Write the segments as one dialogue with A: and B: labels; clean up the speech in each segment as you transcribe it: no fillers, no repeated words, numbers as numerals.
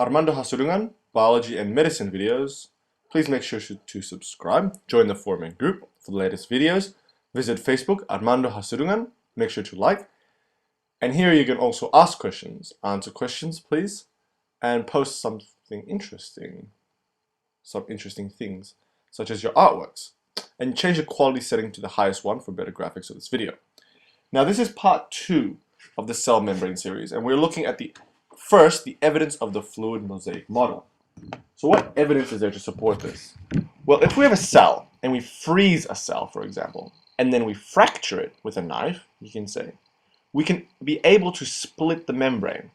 A: Armando Hasurungan, biology and medicine videos. Please make sure to subscribe, join the 4-man group for the latest videos. Visit Facebook, Armando Hasurungan, make sure to like. And here you can also ask questions, answer questions please, and post some interesting things, such as your artworks. And change the quality setting to the highest one for better graphics of this video. Now this is part 2 of the cell membrane series, and we're looking at the evidence of the fluid mosaic model. So what evidence is there to support this? Well, if we have a cell and we freeze a cell, for example, and then we fracture it with a knife, you can say, we can be able to split the membrane,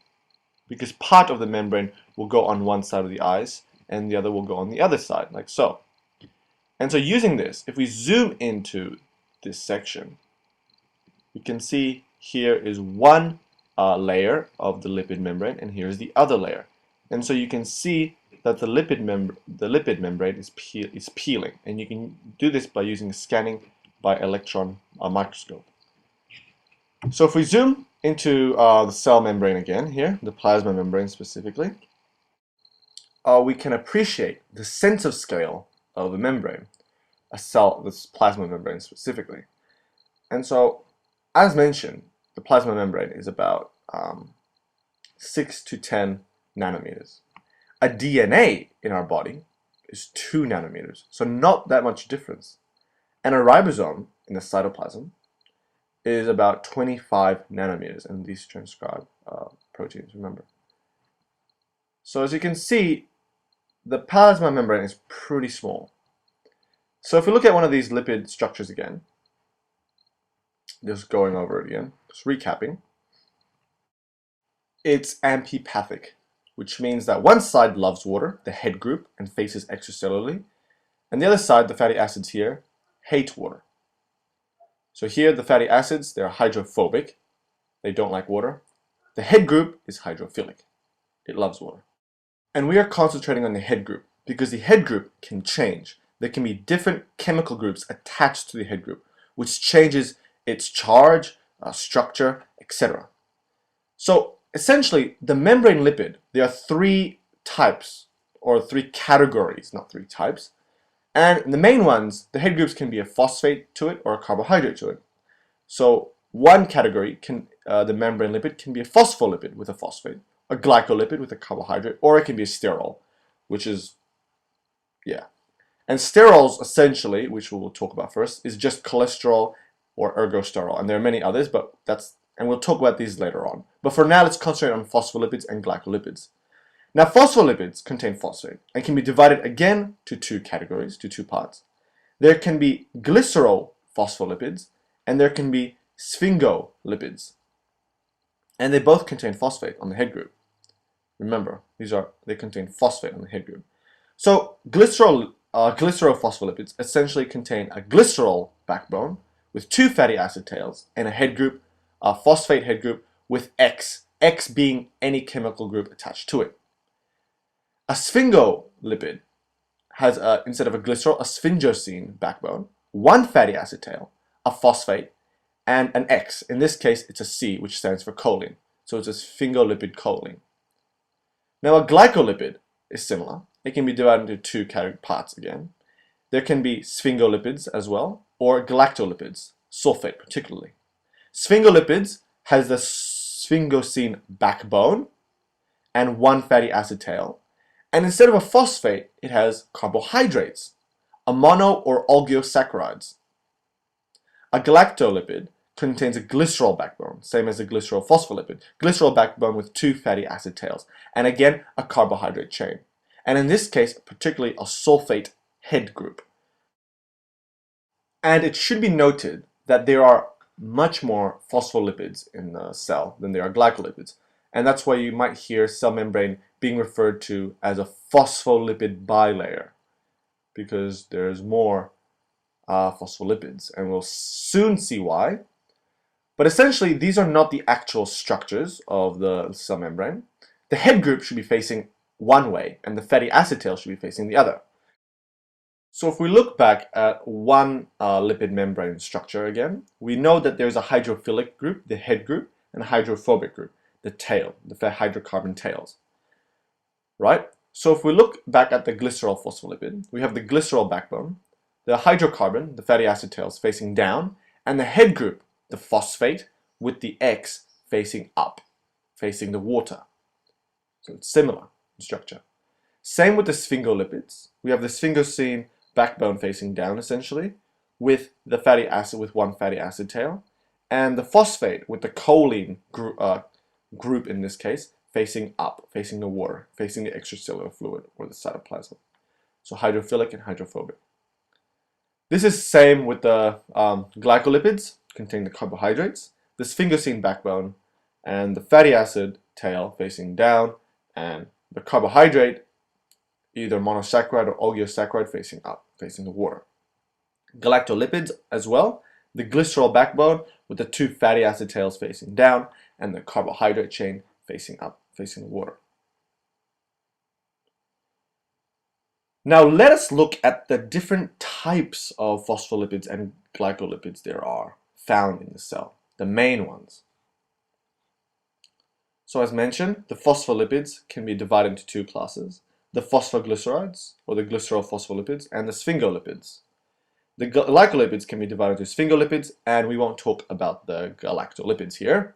A: because part of the membrane will go on one side of the eyes and the other will go on the other side, like so. And so using this, if we zoom into this section, you can see here is one layer of the lipid membrane, and here's the other layer. And so you can see that the lipid membrane is peeling, and you can do this by using scanning by electron microscope. So if we zoom into the cell membrane again here, the plasma membrane specifically, we can appreciate the sense of scale of the membrane, this plasma membrane specifically. And so, as mentioned, the plasma membrane is about 6 to 10 nanometers. A DNA in our body is 2 nanometers, so not that much difference. And a ribosome in the cytoplasm is about 25 nanometers, and these transcribe proteins, remember. So as you can see, the plasma membrane is pretty small. So if we look at one of these lipid structures again, just going over it again, just recapping, it's amphipathic, which means that one side loves water, the head group, and faces extracellularly, and the other side, the fatty acids here, hate water. So here the fatty acids, they're hydrophobic, they don't like water. The head group is hydrophilic, it loves water. And we are concentrating on the head group because the head group can change. There can be different chemical groups attached to the head group, which changes its charge, structure, etc. So essentially, the membrane lipid, there are 3 types, or 3 categories, not 3 types. And the main ones, the head groups can be a phosphate to it or a carbohydrate to it. So one category, the membrane lipid, can be a phospholipid with a phosphate, a glycolipid with a carbohydrate, or it can be a sterol, which is, And sterols, essentially, which we will talk about first, is just cholesterol or ergosterol. And there are many others, and we'll talk about these later on. But for now, let's concentrate on phospholipids and glycolipids. Now, phospholipids contain phosphate and can be divided again to 2 categories, to 2 parts. There can be glycerol phospholipids, and there can be sphingolipids. And they both contain phosphate on the head group. Remember, they contain phosphate on the head group. So glycerol phospholipids essentially contain a glycerol backbone with 2 fatty acid tails and a head group, a phosphate head group with X being any chemical group attached to it. A sphingolipid has, instead of a glycerol, a sphingosine backbone, 1 fatty acid tail, a phosphate, and an X. In this case, it's a C, which stands for choline. So it's a sphingolipid choline. Now, a glycolipid is similar. It can be divided into 2 parts again. There can be sphingolipids as well, or galactolipids, sulfate particularly. Sphingolipids has the sphingosine backbone and 1 fatty acid tail. And instead of a phosphate, it has carbohydrates, a mono or oligosaccharides. A galactolipid contains a glycerol backbone, same as a glycerol phospholipid. Glycerol backbone with 2 fatty acid tails, and again, a carbohydrate chain. And in this case, particularly a sulfate head group. And it should be noted that there are much more phospholipids in the cell than there are glycolipids. And that's why you might hear cell membrane being referred to as a phospholipid bilayer, because there's more phospholipids, and we'll soon see why. But essentially, these are not the actual structures of the cell membrane. The head group should be facing one way, and the fatty acid tail should be facing the other. So if we look back at one lipid membrane structure again, we know that there's a hydrophilic group, the head group, and a hydrophobic group, the tail, the hydrocarbon tails. right? So if we look back at the glycerol phospholipid, we have the glycerol backbone, the hydrocarbon, the fatty acid tails, facing down, and the head group, the phosphate, with the X facing up, facing the water. So it's similar in structure. Same with the sphingolipids. We have the sphingosine backbone facing down, essentially, with the fatty acid with one fatty acid tail, and the phosphate with the choline group in this case facing up, facing the water, facing the extracellular fluid or the cytoplasm. So hydrophilic and hydrophobic. This is same with the glycolipids containing the carbohydrates, the sphingosine backbone, and the fatty acid tail facing down, and the carbohydrate, either monosaccharide or oligosaccharide, facing up, facing the water. Galactolipids as well, the glycerol backbone with the two fatty acid tails facing down, and the carbohydrate chain facing up, facing the water. Now let us look at the different types of phospholipids and glycolipids there are found in the cell, the main ones. So as mentioned, the phospholipids can be divided into two classes, the phosphoglycerides, or the glycerol phospholipids, and the sphingolipids. The glycolipids can be divided into sphingolipids, and we won't talk about the galactolipids here.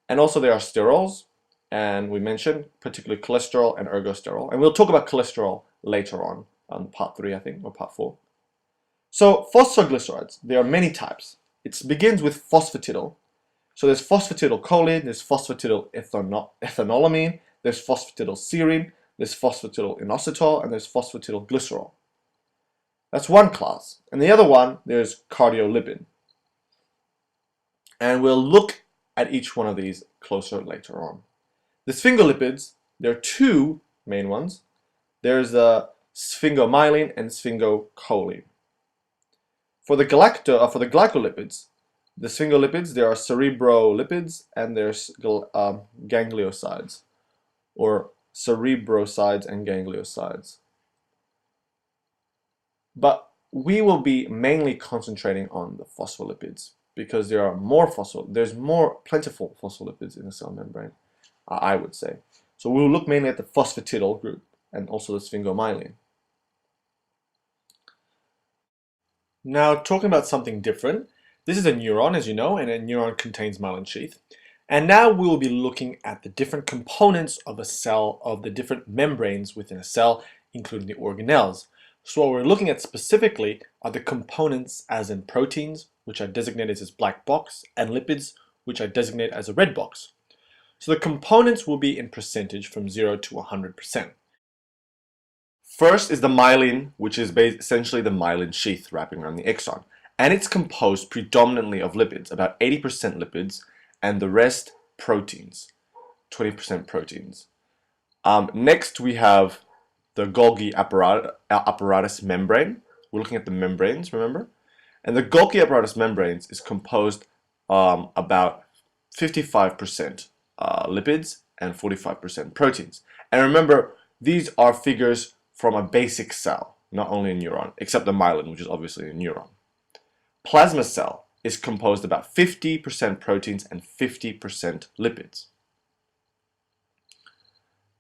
A: And also there are sterols, and we mentioned particularly cholesterol and ergosterol, and we'll talk about cholesterol later on part 3, I think, or part 4. So phosphoglycerides, there are many types. It begins with phosphatidyl. So there's phosphatidylcholine, there's phosphatidyl-ethanolamine, there's phosphatidylserine, there's phosphatidylinositol, and there's phosphatidylglycerol. That's one class. And the other one, there's cardiolipin. And we'll look at each one of these closer later on. The sphingolipids, there are two main ones. There's the sphingomyelin and sphingocholine. For the glycolipids, the sphingolipids, there are cerebrolipids and there's gangliosides, or cerebrosides and gangliosides. But we will be mainly concentrating on the phospholipids because there's more plentiful phospholipids in the cell membrane, I would say. So we'll look mainly at the phosphatidyl group and also the sphingomyelin. Now, talking about something different, this is a neuron, as you know, and a neuron contains myelin sheath. And now we will be looking at the different components of a cell, of the different membranes within a cell, including the organelles. So what we're looking at specifically are the components as in proteins, which are designated as black box, and lipids, which are designated as a red box. So the components will be in percentage from 0 to 100%. First is the myelin, which is essentially the myelin sheath wrapping around the exon. And it's composed predominantly of lipids, about 80% lipids, and the rest proteins, 20% proteins. Next we have the Golgi apparatus membrane. We're looking at the membranes, remember? And the Golgi apparatus membranes is composed about 55% lipids and 45% proteins. And remember, these are figures from a basic cell, not only a neuron, except the myelin, which is obviously a neuron. Plasma cell is composed about 50% proteins and 50% lipids.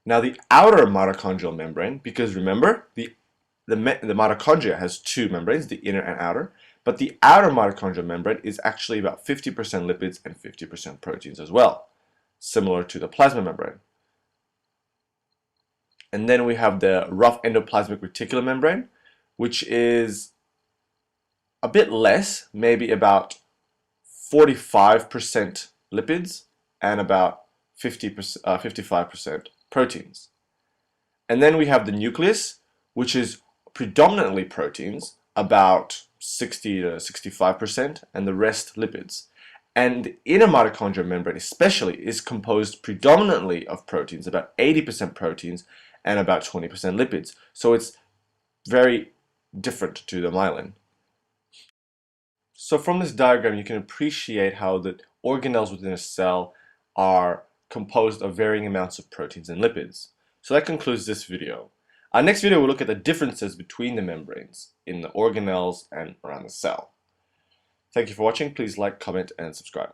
A: Now the outer mitochondrial membrane, because remember, the mitochondria has two membranes, the inner and outer, but the outer mitochondrial membrane is actually about 50% lipids and 50% proteins as well, similar to the plasma membrane. And then we have the rough endoplasmic reticulum membrane, which is a bit less, maybe about 45% lipids and about 55% proteins. And then we have the nucleus, which is predominantly proteins, about 60 to 65%, and the rest lipids. And the inner mitochondrial membrane especially is composed predominantly of proteins, about 80% proteins and about 20% lipids. So it's very different to the myelin. So from this diagram you can appreciate how the organelles within a cell are composed of varying amounts of proteins and lipids. So that concludes this video. Our next video will look at the differences between the membranes in the organelles and around the cell. Thank you for watching. Please like, comment, and subscribe.